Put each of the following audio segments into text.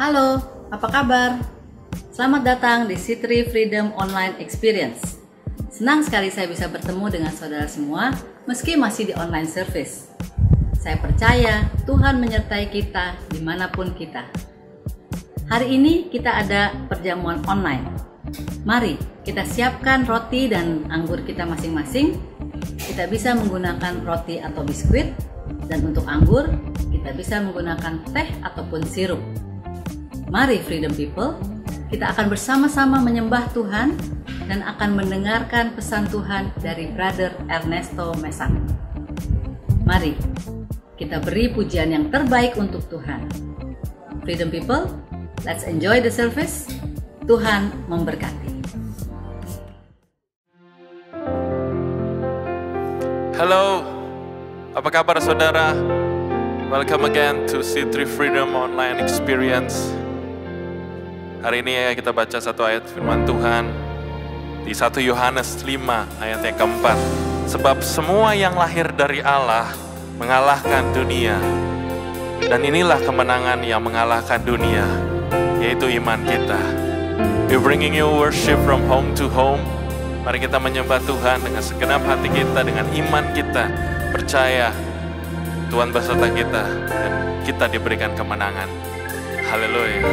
Halo, apa kabar? Selamat datang di C3 Freedom Online Experience. Senang sekali saya bisa bertemu dengan saudara semua meski masih di online service. Saya percaya Tuhan menyertai kita dimanapun kita. Hari ini kita ada perjamuan online. Mari kita siapkan roti dan anggur kita masing-masing. Kita bisa menggunakan roti atau biskuit, dan untuk anggur kita bisa menggunakan teh ataupun sirup. Mari Freedom People, kita akan bersama-sama menyembah Tuhan dan akan mendengarkan pesan Tuhan dari Brother Ernesto Mesak. Mari kita beri pujian yang terbaik untuk Tuhan. Freedom People, let's enjoy the service. Tuhan memberkati. Halo, apa kabar saudara? Welcome again to C3 Freedom Online Experience. Hari ini kita baca satu ayat firman Tuhan di 1 Yohanes 5 ayat yang keempat. Sebab semua yang lahir dari Allah mengalahkan dunia. Dan inilah kemenangan yang mengalahkan dunia, yaitu iman kita. We're bringing you worship from home to home. Mari kita menyembah Tuhan dengan segenap hati kita, dengan iman kita, percaya Tuhan beserta kita dan kita diberikan kemenangan. Haleluya.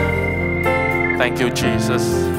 Thank you Jesus.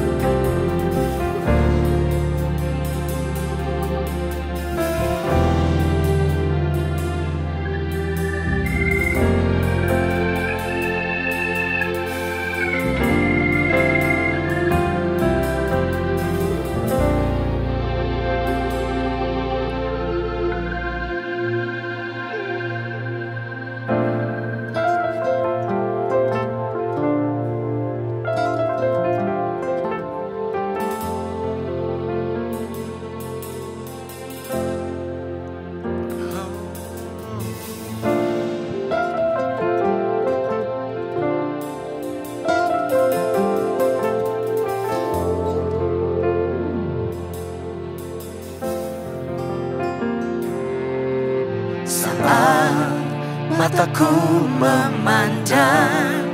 Mataku memandang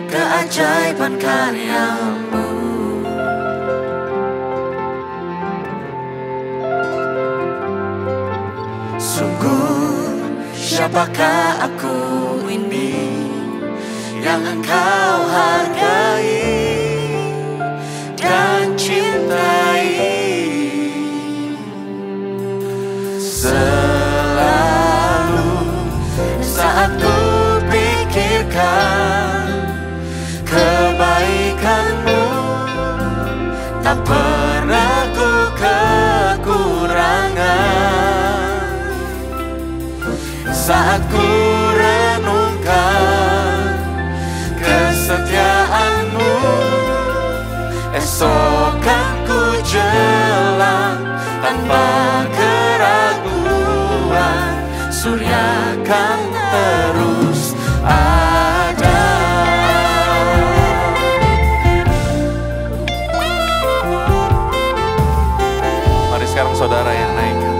keajaiban karya-Mu. Sungguh siapakah aku ini yang Engkau hargai dan cintai. Saat ku pikirkan kebaikan-Mu, tak pernah ku kekurangan. Saat ku renungkan kesetiaan-Mu, esok kan ku jalan tanpa keraguan. Surya kan terus ada. Mari sekarang saudara yang naikkan.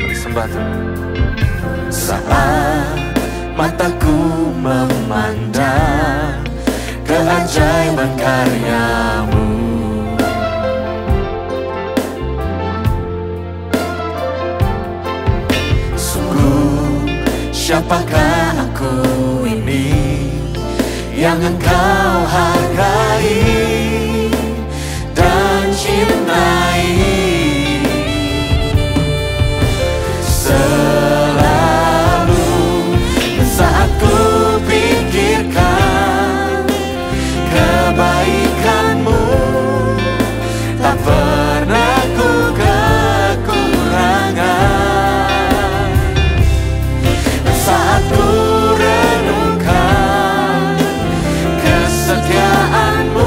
Mari sembah Tuhan. Saat mataku memandang keajaiban karya-Mu, siapakah aku ini yang Engkau hargai dan cintai. Selalu saat ku pikirkan kebaikan-Mu, tak pernah ku kekurangan. Saat ku renungkan kesetiaan-Mu,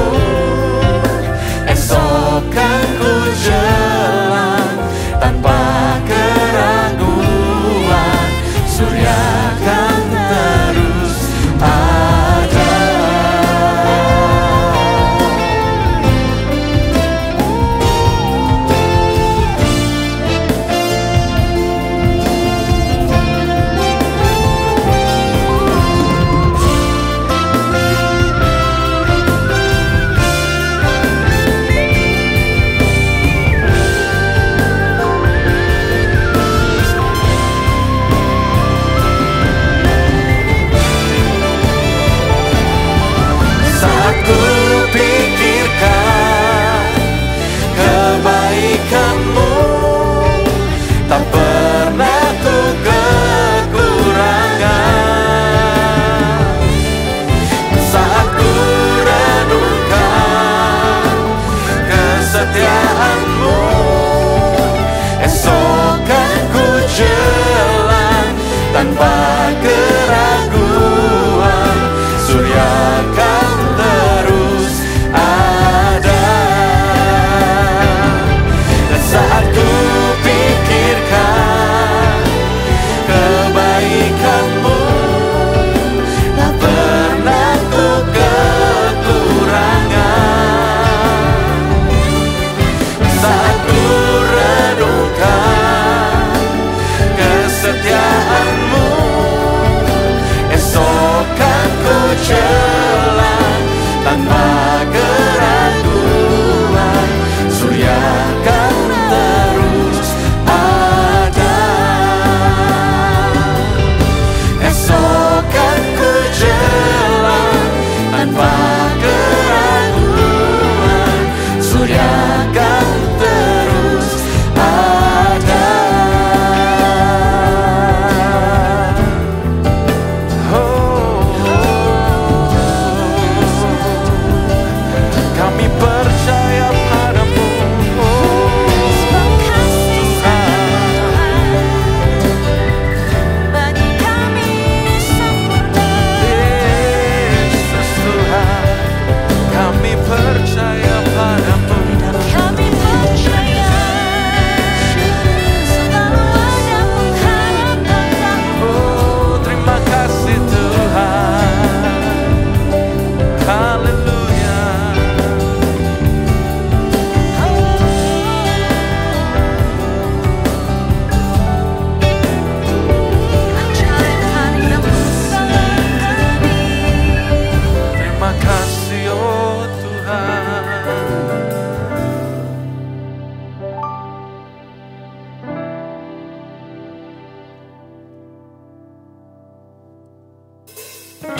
Sebab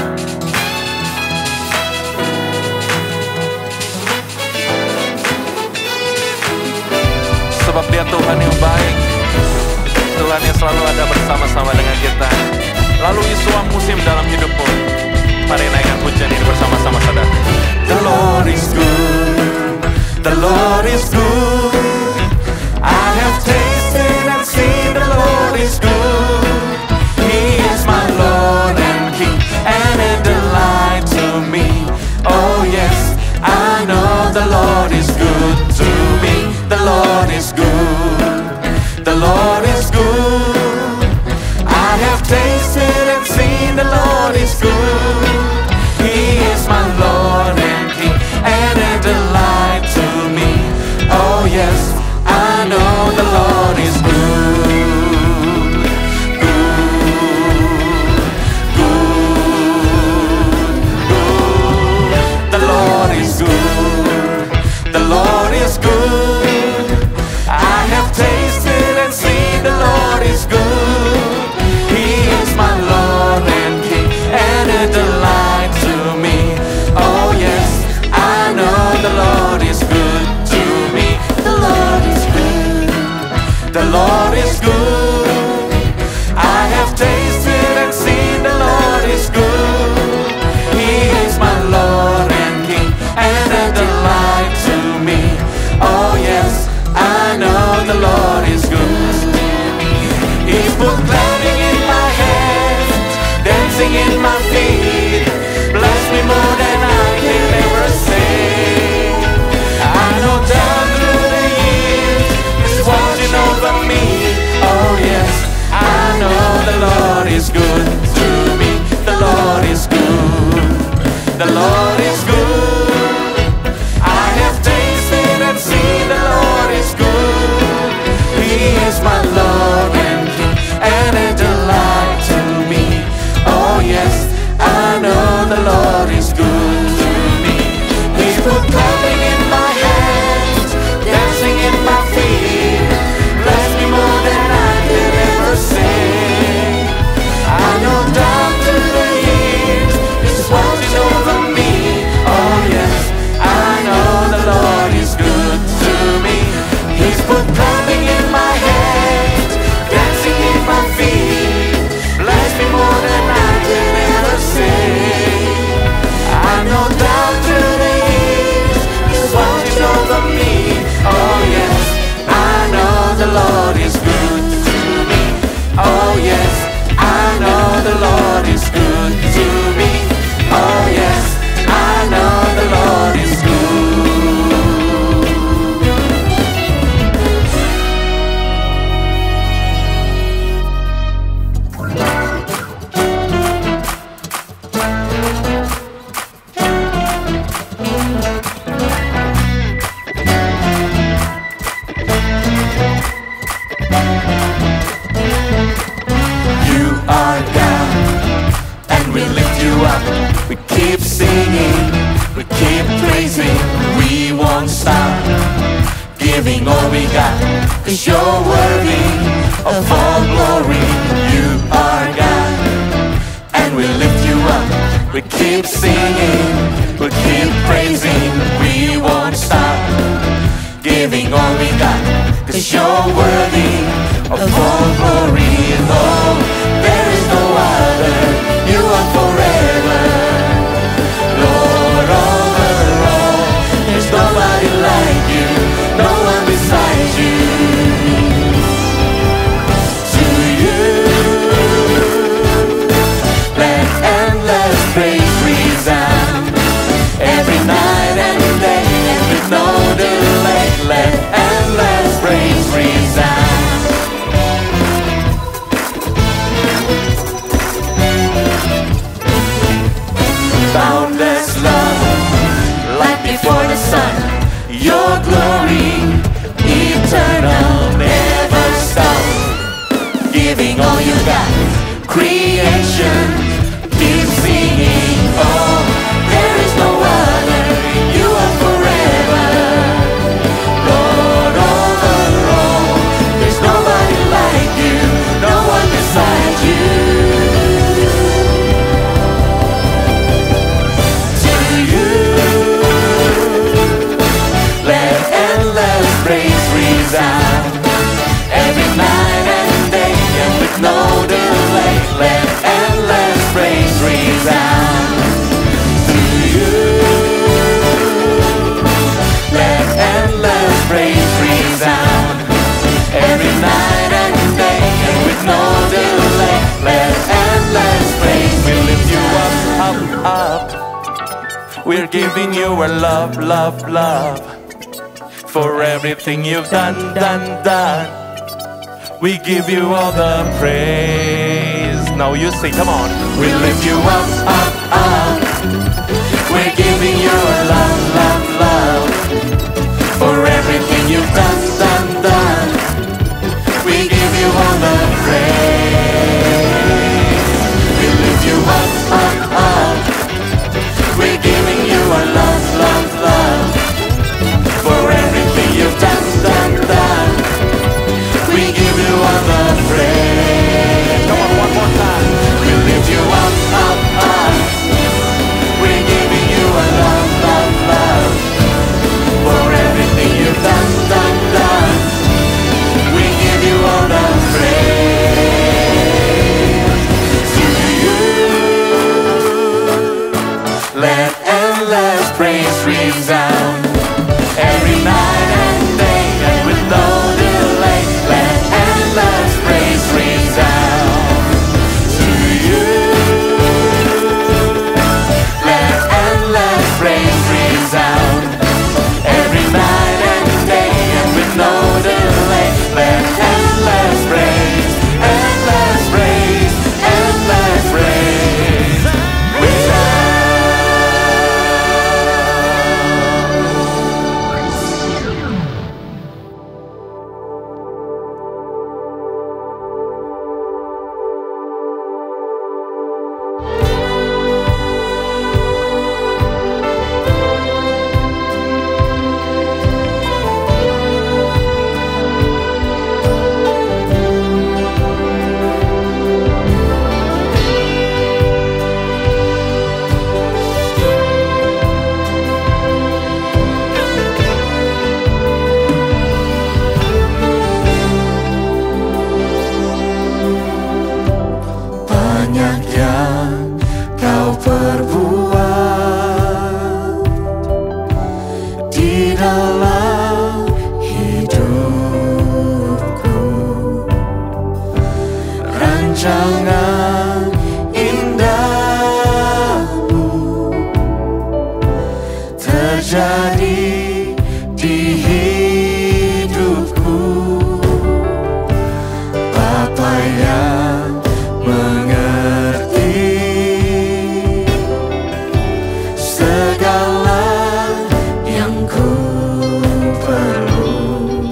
Dia Tuhan yang baik, Tuhan yang selalu ada bersama-sama dengan kita. Lalui semua musim dalam hidupmu. Mari naikkan pujian ini bersama-sama, saudara. The Lord is good, the Lord is good. I have tasted and seen the Lord is good. He is my Lord and King, and a delight to me. Oh yes, I know the Lord is good to me. The Lord is good, the Lord is good. I have tasted and seen the Lord is good. He is my Lord and King, and a delight to me. Oh yes, I know the Lord is good, good, good, good. The Lord is good, the Lord is good. I have tasted and seen the Lord is good. He is my Lord and King, and a delight to me. Oh yes, I know the Lord is good to me. The Lord is good, the Lord is good. I have tasted and seen the Lord is good. He is my Lord and King, and a delight to me. Oh yes, I know the Lord is good. He's put clapping in my hands, dancing in my feet. Bless me more than I can ever say. I know down through the years, He's watching over me. Oh yes, I know the Lord is good to me. The Lord is good, the Lord is good. I have tasted and seen the Lord is good. He is my Lord and King, and a delight to me. Oh yes, I know the Lord is good to me. He's put clapping in my hands, dancing in my feet. Bless me more than I could ever say. I know down through the years, He's watching over me. Oh yes, I know the Lord is good to me. He's put clapping in my hands, dancing in my feet. Bless me more than I could ever say. I know down through the years, He's watching over me. Oh yes, I know the Lord is good to me. Oh yes, I know the Lord is good to me. Oh yes, I know the Lord is good. You are God, and we lift you up. We keep singing, we keep praising. We won't stop giving all we got, 'cause you're worthy of all glory. You are God, and we lift you up. We keep singing, we keep praising. We won't stop giving all we got, 'cause you're worthy of all glory. And oh, there is no other. You are forever, Lord over all. There's nobody like you, no one beside you. To you, let endless praise resound. We're giving you our love, love, love. For everything you've done, done, done. We give you all the praise. Now you sing, come on. We lift you up, up, up. We're giving you our love, love, love. For everything you've done, done, done. We give you all the praise. We lift you up, up, up. We're giving you our love, love, love. For everything you've done, done, done. We give you all the praise. Come on, one more time. We lift you up, up, up. We're giving you our love, love, love. For everything you've done, done, done. We give you all the praise. To you, let endless praise resound. Every night and day and with no delay, let endless praise resound. To you, let endless praise resound. Every night and day and with no delay, let endless praise, endless praise, endless praise resound. Banyak yang kau perbuat di dalam hidupku. Rancangan indahmu terjadi di hidupku. Bapa yang mengerti segala yang ku perlu.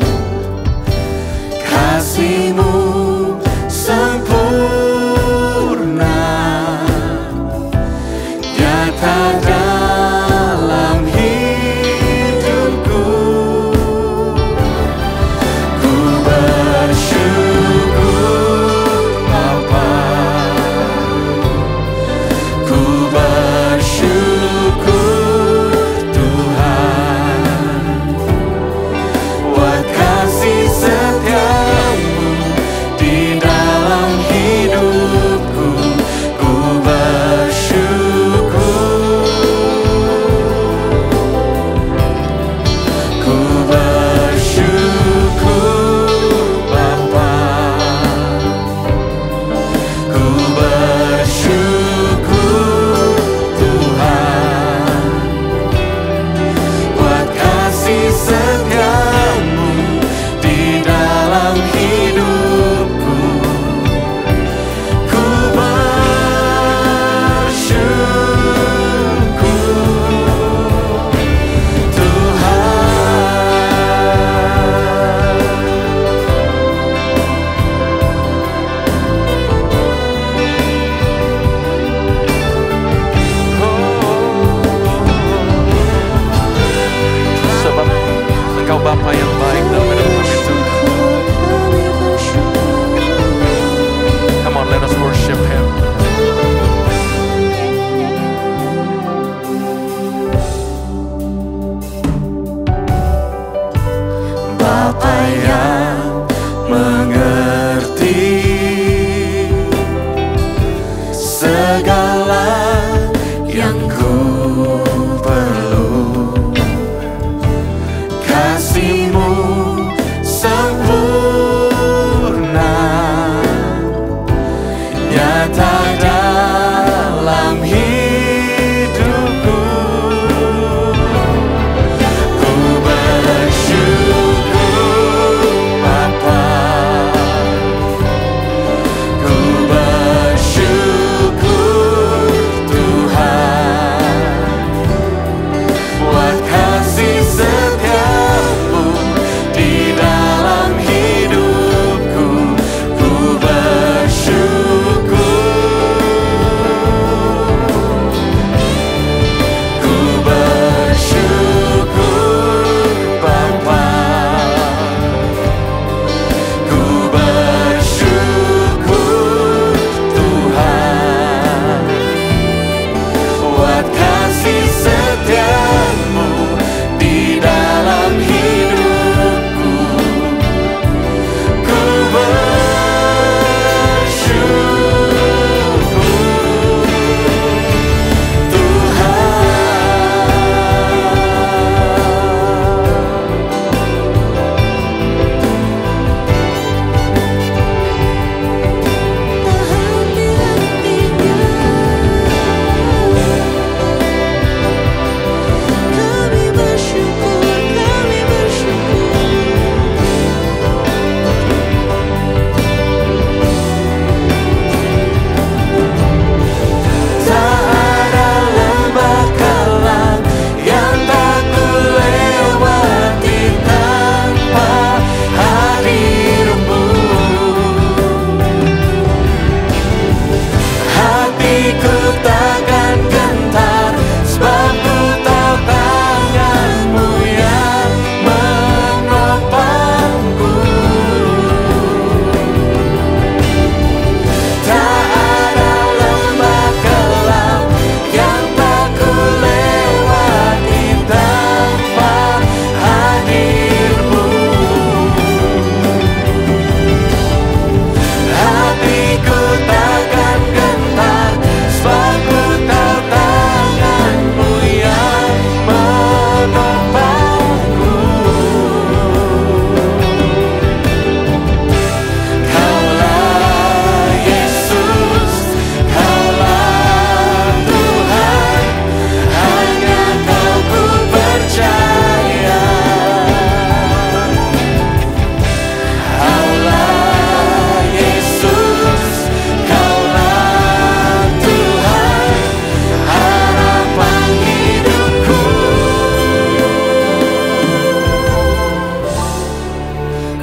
Kasih-Mu sempurna nyata dalam hidup. sebab ku tahu tangan-Mu yang menopangku. Kaulah Yesus, Kaulah Tuhan, hanya Kau ku percaya. Kaulah Yesus, Kaulah Tuhan, harapan hidupku.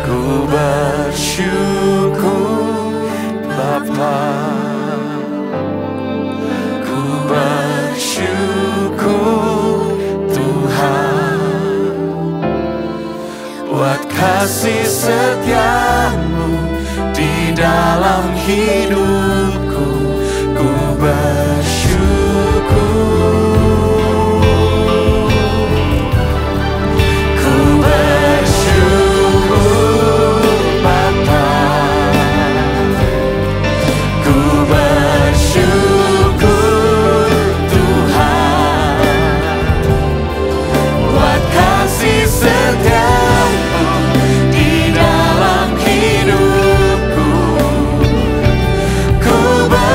Ku bersyukur Bapa, ku bersyukur Tuhan, buat kasih setia-Mu di dalam hidupku. Ku bersyukur, ku bersyukur Bapa, ku bersyukur Tuhan, buat kasih setia-Mu di dalam hidupku. Ku bersyukur,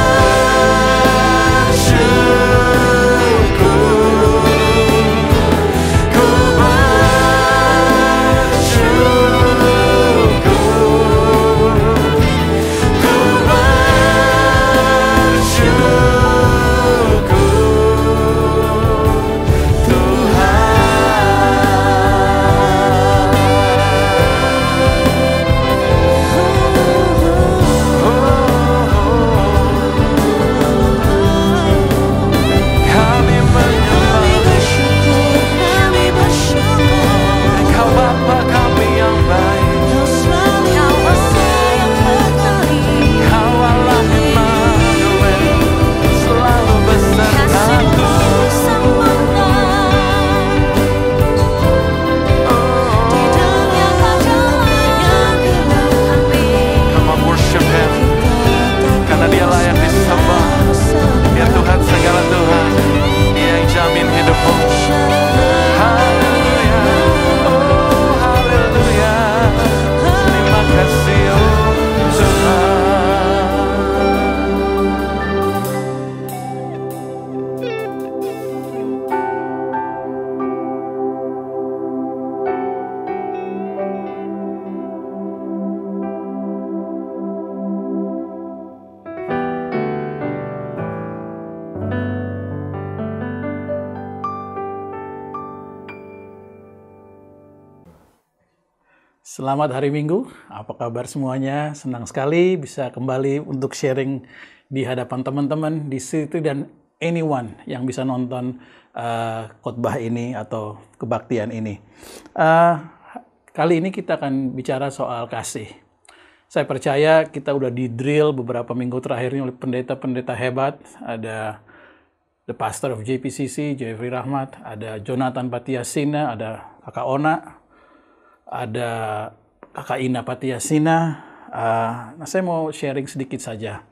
ku bersyukur, ku bersyukur Kami menyembah Engkau Bapa kami yang baik, Kau Allah Immanuel, selalu besertaku. Come on, worship Him, karena Dia layak disembah. Dia Tuhan segala Tuhan, Dia yang jamin hidupmu. Haleluya, oh haleluya, terima kasih oh Tuhan. Selamat hari Minggu, apa kabar semuanya? Senang sekali bisa kembali untuk sharing di hadapan teman-teman di situ dan anyone yang bisa nonton khotbah ini atau kebaktian ini. Kali ini kita akan bicara soal kasih. Saya percaya kita udah di-drill beberapa minggu terakhir ini oleh pendeta-pendeta hebat. Ada the pastor of JPCC, Jeffrey Rahmat, ada Jonathan Patiasina, ada Kakak Ona, ada Kakak Ina Patiasina. Nah, saya mau sharing sedikit saja.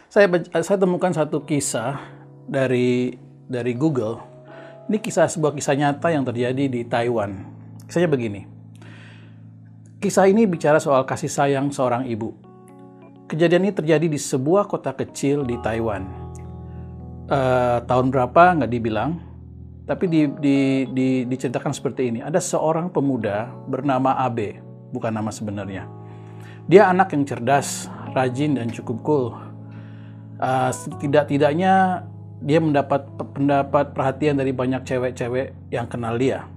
Saya temukan satu kisah dari Google. Ini sebuah kisah nyata yang terjadi di Taiwan. Kisahnya begini. Kisah ini bicara soal kasih sayang seorang ibu. Kejadian ini terjadi di sebuah kota kecil di Taiwan. Tahun berapa nggak dibilang, tapi diceritakan seperti ini. Ada seorang pemuda bernama Abe, bukan nama sebenarnya. Dia anak yang cerdas, rajin, dan cukup cool. Tidak-tidaknya dia mendapat perhatian dari banyak cewek-cewek yang kenal dia.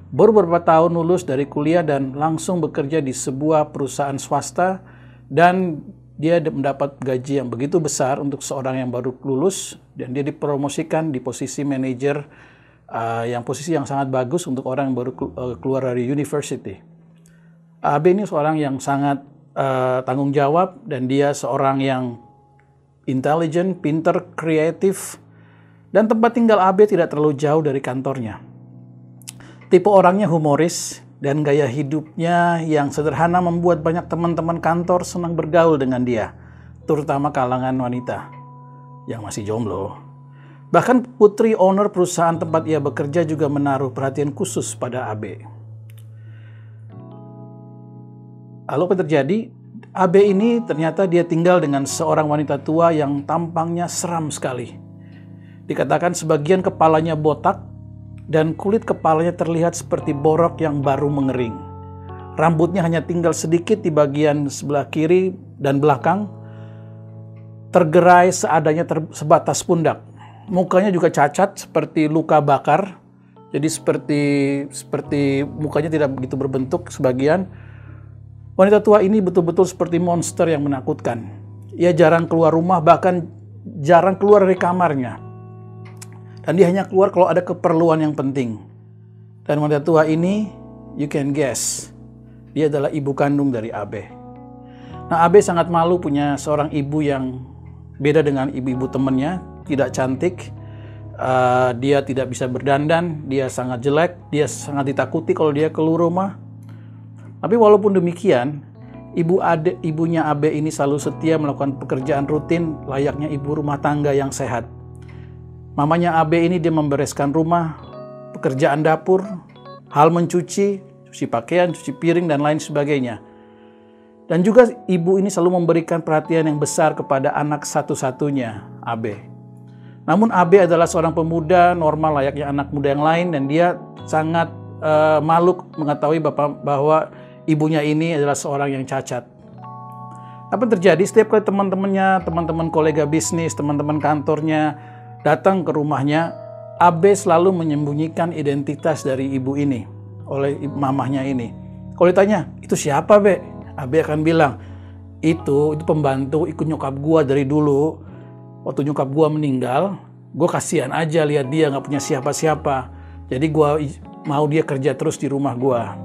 Baru beberapa tahun lulus dari kuliah dan langsung bekerja di sebuah perusahaan swasta, dan dia mendapat gaji yang begitu besar untuk seorang yang baru lulus, dan dia dipromosikan di posisi manajer, posisi yang sangat bagus untuk orang yang baru keluar dari university. Abe ini seorang yang sangat tanggung jawab, dan dia seorang yang intelligent, pinter, kreatif, dan tempat tinggal Abe tidak terlalu jauh dari kantornya. Tipe orangnya humoris, dan gaya hidupnya yang sederhana membuat banyak teman-teman kantor senang bergaul dengan dia, terutama kalangan wanita. yang masih jomblo. Bahkan putri owner perusahaan tempat ia bekerja juga menaruh perhatian khusus pada AB. Lalu apa terjadi? AB ini ternyata dia tinggal dengan seorang wanita tua yang tampangnya seram sekali. Dikatakan sebagian kepalanya botak dan kulit kepalanya terlihat seperti borok yang baru mengering. Rambutnya hanya tinggal sedikit di bagian sebelah kiri dan belakang, tergerai seadanya sebatas pundak. Mukanya juga cacat seperti luka bakar, jadi seperti mukanya tidak begitu berbentuk sebagian. Wanita tua ini betul-betul seperti monster yang menakutkan. Ia jarang keluar rumah, bahkan jarang keluar dari kamarnya. Dan dia hanya keluar kalau ada keperluan yang penting. Dan wanita tua ini, you can guess, dia adalah ibu kandung dari AB. Nah, AB sangat malu punya seorang ibu yang beda dengan ibu-ibu temannya, tidak cantik, dia tidak bisa berdandan, dia sangat jelek, dia sangat ditakuti kalau dia keluar rumah. Tapi walaupun demikian, ibunya AB ini selalu setia melakukan pekerjaan rutin layaknya ibu rumah tangga yang sehat. Mamanya AB ini dia membereskan rumah, pekerjaan dapur, hal mencuci, cuci pakaian, cuci piring, dan lain sebagainya. Dan juga ibu ini selalu memberikan perhatian yang besar kepada anak satu-satunya, AB. Namun AB adalah seorang pemuda normal layaknya anak muda yang lain, dan dia sangat malu mengetahui bahwa ibunya ini adalah seorang yang cacat. Apa yang terjadi? Setiap kali teman-temannya, teman-teman kolega bisnis, teman-teman kantornya datang ke rumahnya, AB selalu menyembunyikan identitas dari ibu ini oleh mamahnya ini. Kalau ditanya, itu siapa, Be? AB akan bilang, itu pembantu ikut nyokap gua dari dulu. Waktu nyokap gua meninggal, gua kasihan aja lihat dia nggak punya siapa-siapa. Jadi gua mau dia kerja terus di rumah gua.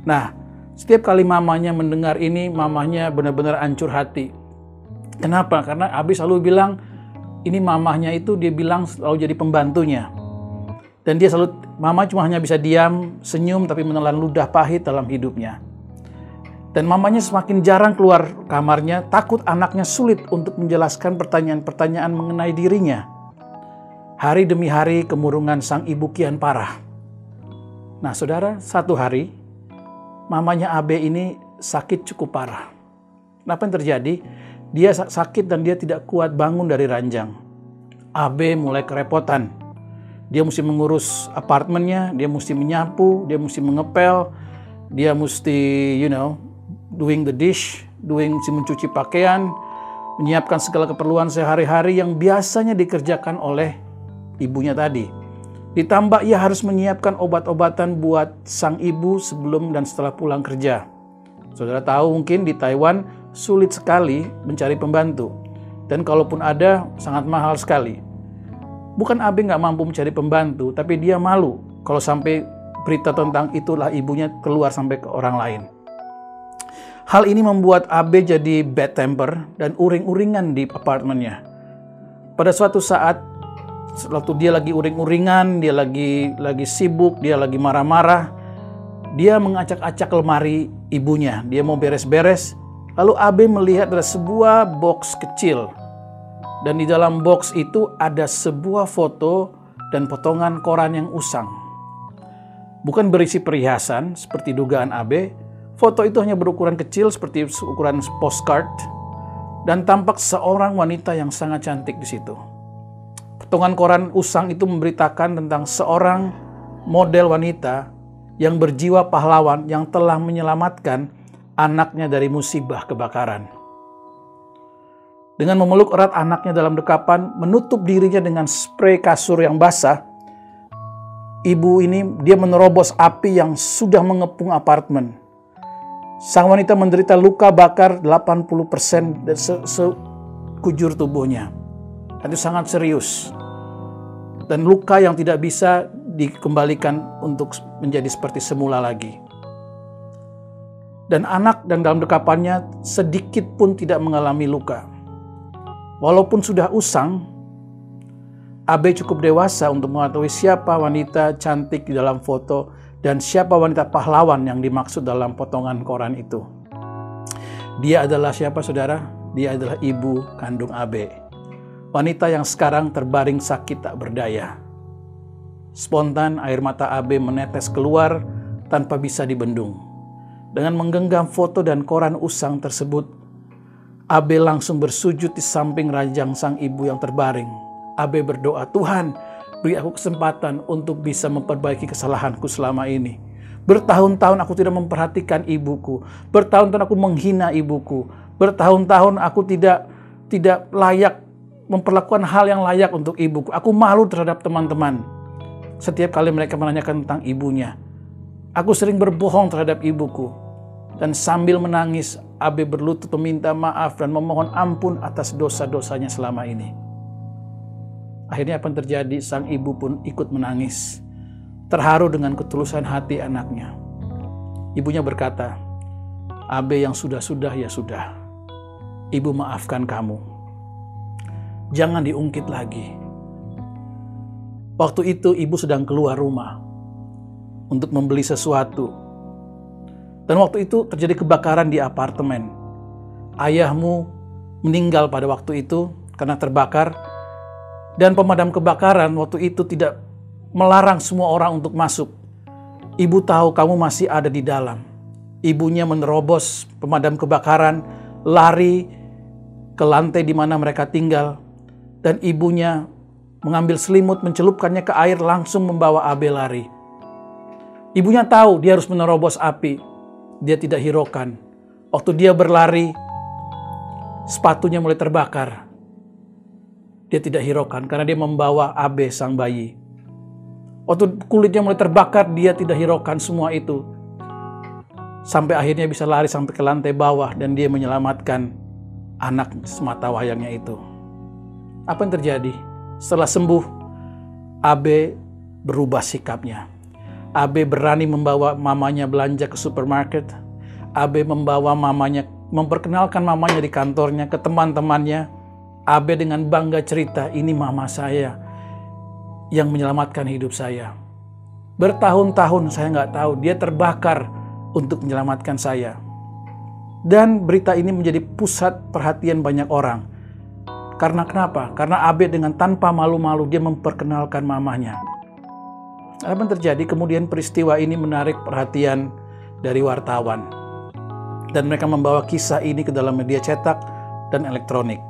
Nah, setiap kali mamanya mendengar ini, mamanya benar-benar hancur hati. Kenapa? Karena AB selalu bilang, ini mamahnya itu dia bilang selalu jadi pembantunya. Dan dia selalu, mama cuma hanya bisa diam, senyum, tapi menelan ludah pahit dalam hidupnya. Dan mamanya semakin jarang keluar kamarnya, takut anaknya sulit untuk menjelaskan pertanyaan-pertanyaan mengenai dirinya. Hari demi hari kemurungan sang ibu kian parah. Nah saudara, satu hari, mamanya AB ini sakit cukup parah. Apa yang terjadi? Dia sakit dan dia tidak kuat bangun dari ranjang. AB mulai kerepotan. Dia mesti mengurus apartemennya, dia mesti menyapu, dia mesti mengepel, dia mesti, doing the dish, mesti mencuci pakaian, menyiapkan segala keperluan sehari-hari yang biasanya dikerjakan oleh ibunya tadi. Ditambah ia harus menyiapkan obat-obatan buat sang ibu sebelum dan setelah pulang kerja. Saudara tahu mungkin di Taiwan sulit sekali mencari pembantu. Dan kalaupun ada, sangat mahal sekali. Bukan AB nggak mampu mencari pembantu, tapi dia malu kalau sampai berita tentang itulah ibunya keluar sampai ke orang lain. Hal ini membuat AB jadi bad temper dan uring-uringan di apartemennya. Pada suatu saat, waktu dia lagi uring-uringan, dia lagi sibuk, dia lagi marah-marah, dia mengacak-acak lemari ibunya. Dia mau beres-beres, lalu AB melihat ada sebuah box kecil. Dan di dalam box itu ada sebuah foto dan potongan koran yang usang. Bukan berisi perhiasan seperti dugaan AB, foto itu hanya berukuran kecil seperti ukuran postcard dan tampak seorang wanita yang sangat cantik di situ. Potongan koran usang itu memberitakan tentang seorang model wanita yang berjiwa pahlawan yang telah menyelamatkan anaknya dari musibah kebakaran. Dengan memeluk erat anaknya dalam dekapan, menutup dirinya dengan spray kasur yang basah, ibu ini dia menerobos api yang sudah mengepung apartemen. Sang wanita menderita luka bakar 80% dari sekujur tubuhnya. Itu sangat serius. Dan luka yang tidak bisa dikembalikan untuk menjadi seperti semula lagi. Dan anak dan dalam dekapannya sedikit pun tidak mengalami luka. Walaupun sudah usang, AB cukup dewasa untuk mengetahui siapa wanita cantik di dalam foto dan siapa wanita pahlawan yang dimaksud dalam potongan koran itu. Dia adalah siapa saudara? Dia adalah ibu kandung AB. wanita yang sekarang terbaring sakit tak berdaya. Spontan air mata Abe menetes keluar tanpa bisa dibendung. Dengan menggenggam foto dan koran usang tersebut, Abe langsung bersujud di samping ranjang sang ibu yang terbaring. Abe berdoa, Tuhan, beri aku kesempatan untuk bisa memperbaiki kesalahanku selama ini. Bertahun-tahun aku tidak memperhatikan ibuku. Bertahun-tahun aku menghina ibuku. Bertahun-tahun aku tidak layak memperlakukan hal yang layak untuk ibuku. Aku malu terhadap teman-teman. Setiap kali mereka menanyakan tentang ibunya, aku sering berbohong terhadap ibuku. Dan sambil menangis, Abe berlutut meminta maaf dan memohon ampun atas dosa-dosanya selama ini. Akhirnya apa yang terjadi? Sang ibu pun ikut menangis, terharu dengan ketulusan hati anaknya. Ibunya berkata, Abe yang sudah-sudah ya sudah. Ibu maafkan kamu. Jangan diungkit lagi. Waktu itu ibu sedang keluar rumah untuk membeli sesuatu. Dan waktu itu terjadi kebakaran di apartemen. Ayahmu meninggal pada waktu itu karena terbakar. Dan pemadam kebakaran waktu itu tidak melarang semua orang untuk masuk. Ibu tahu kamu masih ada di dalam. Ibunya menerobos pemadam kebakaran, lari ke lantai di mana mereka tinggal. Dan ibunya mengambil selimut, mencelupkannya ke air, langsung membawa Abe lari. Ibunya tahu dia harus menerobos api. Dia tidak hiraukan. Waktu dia berlari, sepatunya mulai terbakar. Dia tidak hiraukan karena dia membawa Abe sang bayi. Waktu kulitnya mulai terbakar, dia tidak hiraukan semua itu. Sampai akhirnya bisa lari sampai ke lantai bawah dan dia menyelamatkan anak semata wayangnya itu. Apa yang terjadi? Setelah sembuh, Abe berubah sikapnya. Abe berani membawa mamanya belanja ke supermarket. Abe membawa mamanya, memperkenalkan mamanya di kantornya ke teman-temannya. Abe dengan bangga cerita, ini mama saya yang menyelamatkan hidup saya. Bertahun-tahun saya nggak tahu, dia terbakar untuk menyelamatkan saya. Dan berita ini menjadi pusat perhatian banyak orang. Karena kenapa? Karena Abe dengan tanpa malu-malu dia memperkenalkan mamanya. Apa yang terjadi? Kemudian peristiwa ini menarik perhatian dari wartawan. Dan mereka membawa kisah ini ke dalam media cetak dan elektronik.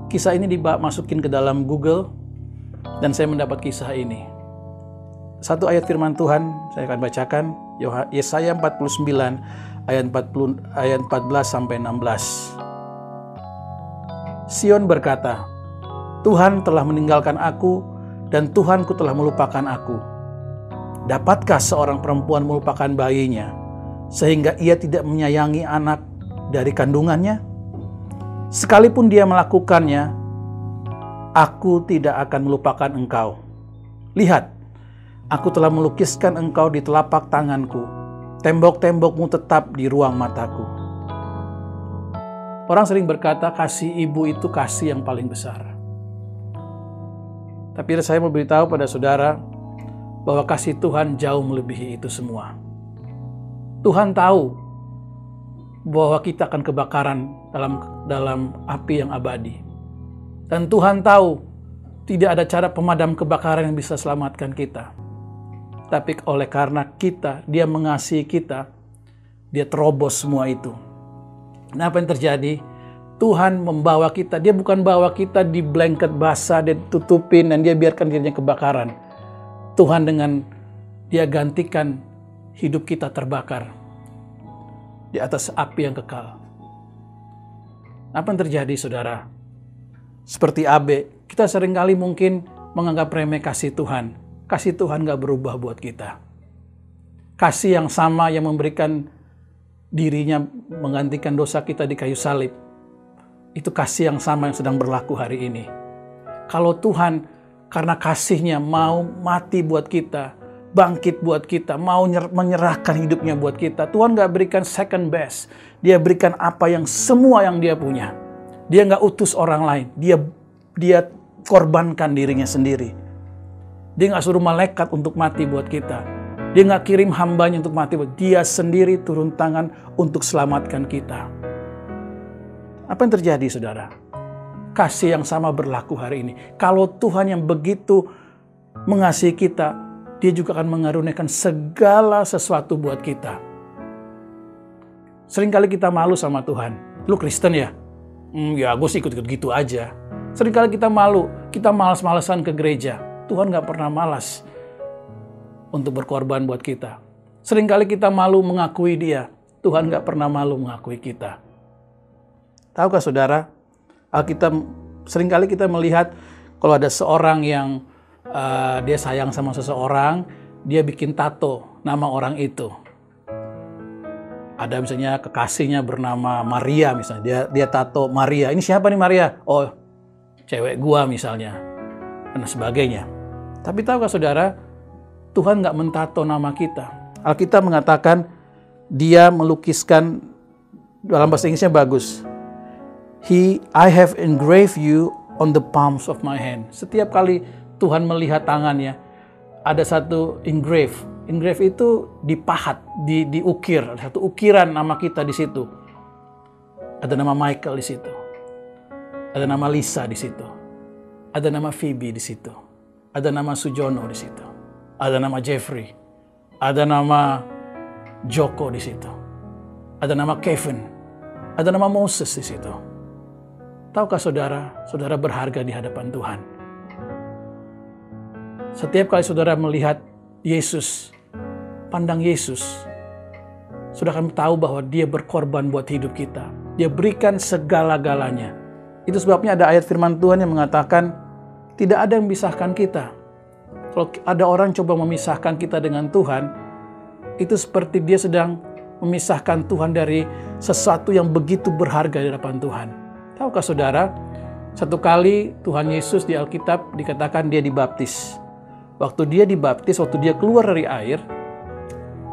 Kisah ini dimasukin ke dalam Google dan saya mendapat kisah ini. Satu ayat firman Tuhan saya akan bacakan, Yesaya 49 ayat 14 sampai 16. Sion berkata, Tuhan telah meninggalkan aku dan Tuhanku telah melupakan aku. Dapatkah seorang perempuan melupakan bayinya sehingga ia tidak menyayangi anak dari kandungannya? Sekalipun dia melakukannya, aku tidak akan melupakan engkau. Lihat, aku telah melukiskan engkau di telapak tanganku. Tembok-tembokmu tetap di ruang mataku. Orang sering berkata kasih ibu itu kasih yang paling besar. Tapi saya mau beritahu pada saudara bahwa kasih Tuhan jauh melebihi itu semua. Tuhan tahu bahwa kita akan kebakaran dalam api yang abadi. Dan Tuhan tahu tidak ada cara pemadam kebakaran yang bisa selamatkan kita. Tapi oleh karena dia mengasihi kita, dia terobos semua itu. Nah, apa yang terjadi? Tuhan membawa kita, dia bukan bawa kita di blanket basah, dia tutupin dan dia biarkan dirinya kebakaran. Tuhan dengan dia gantikan hidup kita terbakar di atas api yang kekal. Apa yang terjadi, saudara? Seperti Abe, kita seringkali mungkin menganggap remeh kasih Tuhan. Kasih Tuhan gak berubah buat kita. Kasih yang sama yang memberikan dirinya menggantikan dosa kita di kayu salib. Itu kasih yang sama yang sedang berlaku hari ini. Kalau Tuhan karena kasihnya mau mati buat kita, bangkit buat kita, mau menyerahkan hidupnya buat kita, Tuhan gak berikan second best. Dia berikan apa yang semua yang dia punya. Dia gak utus orang lain. Dia korbankan dirinya sendiri. Dia gak suruh malaikat untuk mati buat kita. Dia gak kirim hambanya untuk mati. Dia sendiri turun tangan untuk selamatkan kita. Apa yang terjadi, saudara? kasih yang sama berlaku hari ini. Kalau Tuhan yang begitu mengasihi kita, Dia juga akan mengaruniakan segala sesuatu buat kita. Seringkali kita malu sama Tuhan. Lu Kristen ya? Ya gue sih ikut-ikut gitu aja. Seringkali kita malu, kita malas-malasan ke gereja. Tuhan gak pernah malas untuk berkorban buat kita. Seringkali kita malu mengakui Dia. Tuhan gak pernah malu mengakui kita. Tahukah saudara, Alkitab seringkali kita melihat kalau ada seorang yang dia sayang sama seseorang, dia bikin tato nama orang itu. Ada misalnya kekasihnya bernama Maria misalnya, dia tato Maria. Ini siapa nih Maria? Oh, cewek gua misalnya, dan sebagainya. Tapi tahukah saudara, Tuhan nggak mentato nama kita. Alkitab mengatakan Dia melukiskan, dalam bahasa Inggrisnya bagus. I have engraved you on the palms of my hand. Setiap kali Tuhan melihat tangannya, ada satu engrave. Engrave itu dipahat, diukir. Ada satu ukiran nama kita di situ. Ada nama Michael di situ. Ada nama Lisa di situ. Ada nama Phoebe di situ. Ada nama Sujono di situ. Ada nama Jeffrey. Ada nama Joko di situ. Ada nama Kevin. Ada nama Moses di situ. Tahukah saudara, saudara berharga di hadapan Tuhan. Setiap kali saudara melihat Yesus, pandang Yesus, saudara akan tahu bahwa Dia berkorban buat hidup kita. Dia berikan segala-galanya. Itu sebabnya ada ayat firman Tuhan yang mengatakan, tidak ada yang memisahkan kita. Kalau ada orang coba memisahkan kita dengan Tuhan, itu seperti dia sedang memisahkan Tuhan dari sesuatu yang begitu berharga di hadapan Tuhan. Tahukah saudara, satu kali Tuhan Yesus di Alkitab dikatakan Dia dibaptis. Waktu Dia dibaptis, waktu Dia keluar dari air,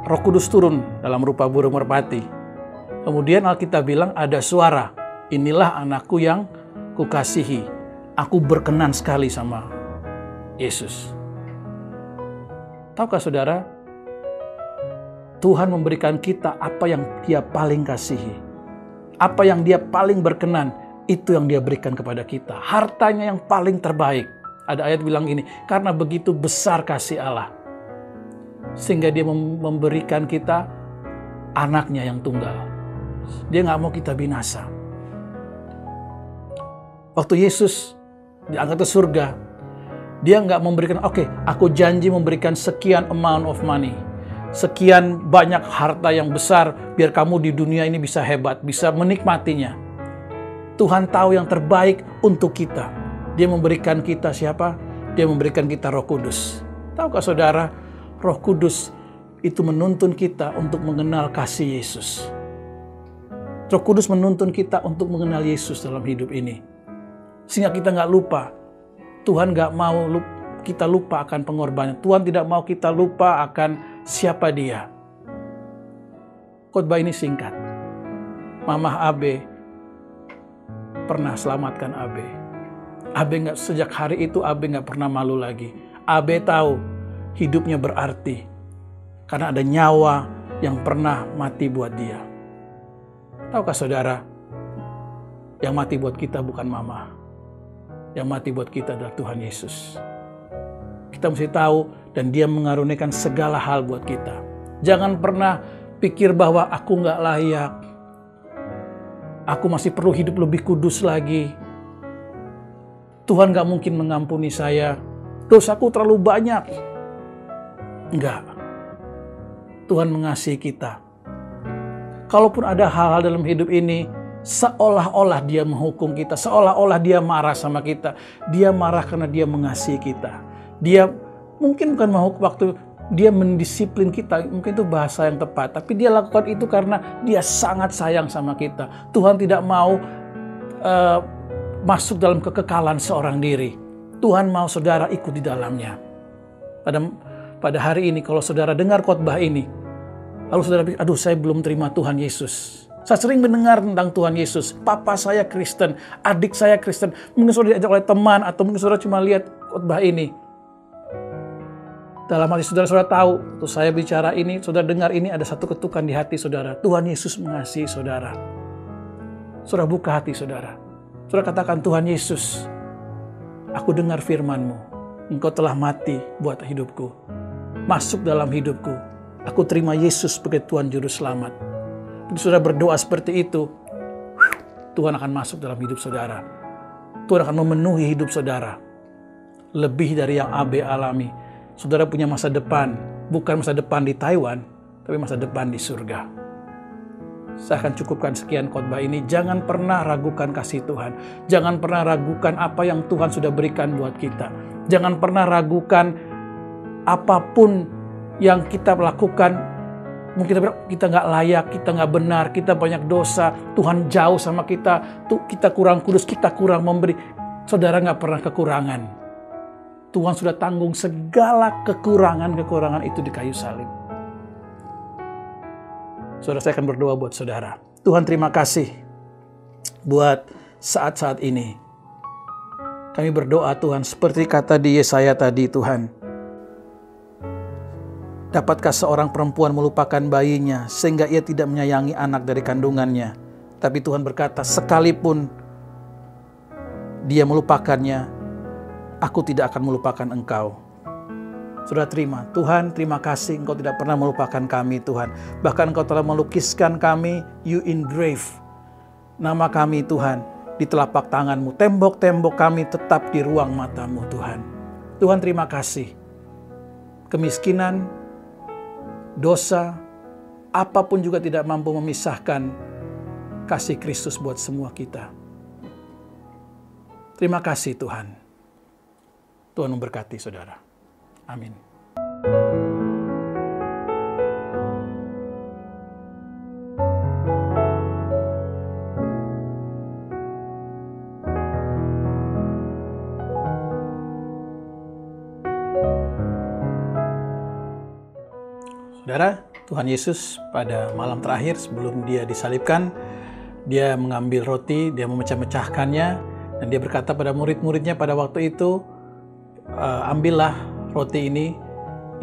Roh Kudus turun dalam rupa burung merpati. Kemudian Alkitab bilang ada suara, inilah anakku yang kukasihi. Aku berkenan sekali sama Yesus. Tahukah saudara, Tuhan memberikan kita apa yang Dia paling kasihi. Apa yang Dia paling berkenan, itu yang Dia berikan kepada kita. Hartanya yang paling terbaik. Ada ayat bilang gini, karena begitu besar kasih Allah, sehingga Dia memberikan kita anaknya yang tunggal. Dia gak mau kita binasa. Waktu Yesus diangkat ke surga, Dia gak memberikan, oke, aku janji memberikan sekian amount of money, sekian banyak harta yang besar, biar kamu di dunia ini bisa hebat, bisa menikmatinya. Tuhan tahu yang terbaik untuk kita. Dia memberikan kita siapa? Dia memberikan kita Roh Kudus. Tahukah saudara, Roh Kudus itu menuntun kita untuk mengenal kasih Yesus. Roh Kudus menuntun kita untuk mengenal Yesus dalam hidup ini. Sehingga kita gak lupa. Tuhan gak mau kita lupa akan pengorbanan. Tuhan tidak mau kita lupa akan siapa Dia. Khotbah ini singkat. Mamah Abe pernah selamatkan Abe. Abe sejak hari itu Abe gak pernah malu lagi. Abe tahu hidupnya berarti karena ada nyawa yang pernah mati buat dia. Tahukah saudara, yang mati buat kita bukan mama. Yang mati buat kita adalah Tuhan Yesus. Kita mesti tahu dan Dia mengaruniakan segala hal buat kita. Jangan pernah pikir bahwa aku gak layak. Aku masih perlu hidup lebih kudus lagi. Tuhan gak mungkin mengampuni saya. Dosaku terlalu banyak. Enggak. Tuhan mengasihi kita. Kalaupun ada hal-hal dalam hidup ini, seolah-olah Dia menghukum kita. Seolah-olah Dia marah sama kita. Dia marah karena Dia mengasihi kita. Dia mungkin bukan menghukum waktu Dia mendisiplin kita, mungkin itu bahasa yang tepat. Tapi Dia lakukan itu karena Dia sangat sayang sama kita. Tuhan tidak mau masuk dalam kekekalan seorang diri. Tuhan mau saudara ikut di dalamnya. Pada hari ini kalau saudara dengar khotbah ini, lalu saudara pikir, aduh saya belum terima Tuhan Yesus. Saya sering mendengar tentang Tuhan Yesus. Papa saya Kristen, adik saya Kristen. Mungkin saudara diajak oleh teman atau mungkin saudara cuma lihat khotbah ini. Dalam hati saudara tahu, waktu saya bicara ini, saudara dengar ini, ada satu ketukan di hati saudara. Tuhan Yesus mengasihi saudara. Saudara buka hati saudara. Saudara katakan, Tuhan Yesus, aku dengar firman-Mu. Engkau telah mati buat hidupku. Masuk dalam hidupku. Aku terima Yesus sebagai Tuhan Juru Selamat. Jadi saudara berdoa seperti itu, Tuhan akan masuk dalam hidup saudara. Tuhan akan memenuhi hidup saudara. Lebih dari yang Abe alami. Saudara punya masa depan. Bukan masa depan di Taiwan, tapi masa depan di surga. Saya akan cukupkan sekian khotbah ini. Jangan pernah ragukan kasih Tuhan. Jangan pernah ragukan apa yang Tuhan sudah berikan buat kita. Jangan pernah ragukan apapun yang kita lakukan. Mungkin kita nggak layak, kita nggak benar, kita banyak dosa. Tuhan jauh sama kita. Kita kurang kudus, kita kurang memberi. Saudara nggak pernah kekurangan. Tuhan sudah tanggung segala kekurangan-kekurangan itu di kayu salib. Saudara, saya akan berdoa buat saudara. Tuhan, terima kasih buat saat-saat ini. Kami berdoa Tuhan, seperti kata di Yesaya tadi Tuhan. Dapatkah seorang perempuan melupakan bayinya sehingga ia tidak menyayangi anak dari kandungannya? Tapi Tuhan berkata, sekalipun dia melupakannya, aku tidak akan melupakan engkau. Saudara terima, Tuhan terima kasih Engkau tidak pernah melupakan kami Tuhan. Bahkan Engkau telah melukiskan kami, you engrave nama kami Tuhan di telapak tangan-Mu. Tembok-tembok kami tetap di ruang mata-Mu Tuhan. Tuhan terima kasih. Kemiskinan, dosa, apapun juga tidak mampu memisahkan kasih Kristus buat semua kita. Terima kasih Tuhan. Tuhan memberkati saudara. Amin. Saudara, Tuhan Yesus pada malam terakhir sebelum dia disalibkan, dia mengambil roti, dia memecah-mecahkannya, dan dia berkata pada murid-muridnya pada waktu itu, ambillah roti ini,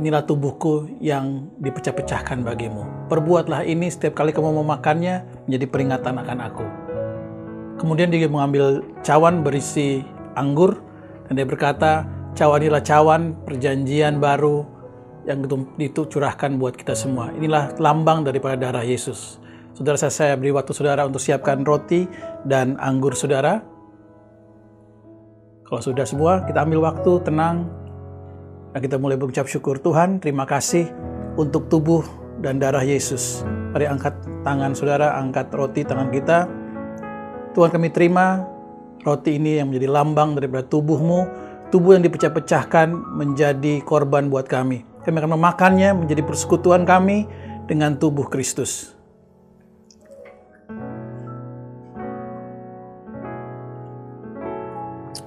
inilah tubuhku yang dipecah-pecahkan bagimu. Perbuatlah ini setiap kali kamu memakannya menjadi peringatan akan aku. Kemudian dia mengambil cawan berisi anggur, dan dia berkata, cawan inilah cawan perjanjian baru yang itu curahkan buat kita semua. Inilah lambang daripada darah Yesus. Saudara, saya beri waktu saudara untuk siapkan roti dan anggur saudara. Kalau sudah semua, kita ambil waktu tenang. Dan kita mulai mengucap syukur. Tuhan, terima kasih untuk tubuh dan darah Yesus. Mari angkat tangan saudara, angkat roti tangan kita. Tuhan, kami terima roti ini yang menjadi lambang daripada tubuh-Mu. Tubuh yang dipecah-pecahkan menjadi korban buat kami. Kami akan memakannya menjadi persekutuan kami dengan tubuh Kristus.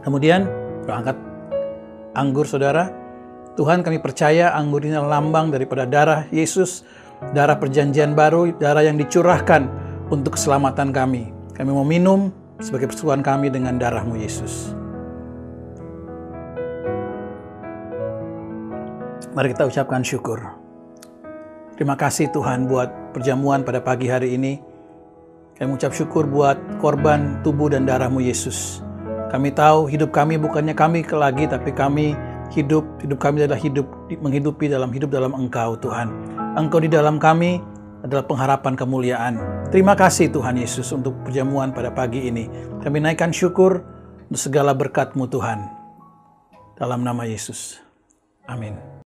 Kemudian, angkat anggur saudara. Tuhan, kami percaya anggur ini adalah lambang daripada darah Yesus, darah perjanjian baru, darah yang dicurahkan untuk keselamatan kami. Kami mau minum sebagai persekutuan kami dengan darah-Mu Yesus. Mari kita ucapkan syukur. Terima kasih Tuhan buat perjamuan pada pagi hari ini. Kami mengucap syukur buat korban tubuh dan darah-Mu Yesus. Kami tahu hidup kami bukannya kami lagi, tapi kami hidup kami adalah menghidupi dalam Engkau Tuhan. Engkau di dalam kami adalah pengharapan kemuliaan. Terima kasih Tuhan Yesus untuk perjamuan pada pagi ini. Kami naikkan syukur untuk segala berkat-Mu Tuhan. Dalam nama Yesus. Amin.